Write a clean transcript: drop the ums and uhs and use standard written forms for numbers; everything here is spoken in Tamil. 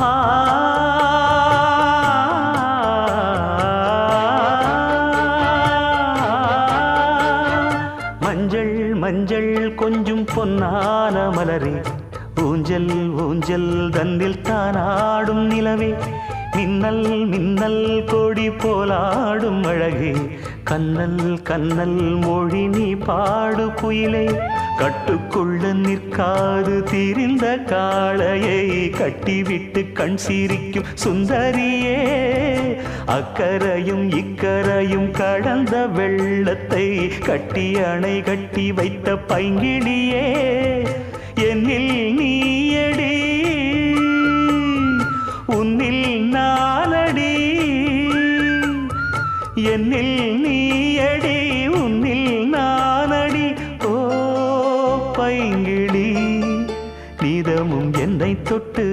ஆ மஞ்சள் மஞ்சள் கொஞ்சம் பொன்னான மலரே ஊஞ்சல் ஊஞ்சல் தன்னில் தானாடும் நிலவே மின்னல் மின்னல் கொடி போலாடும் அழகே கண்ணல் கண்ணல் மொழி நீ பாடு குயிலே கட்டுக்குள்ள நிற்காது திரிந்த காளையை கட்டிவிட்டு கண் சிரிக்கும் சுந்தரியே அக்கரையும் இக்கரையும் கடந்த வெள்ளத்தை கட்டி அணை கட்டி வைத்த பைங்கிளியே என்னில் நீயடி உன்னில் நானடி என்னில் நீயடி உன்னில் நானடி ஓ பைங்கிளி நீதமும் என்னை தொட்டு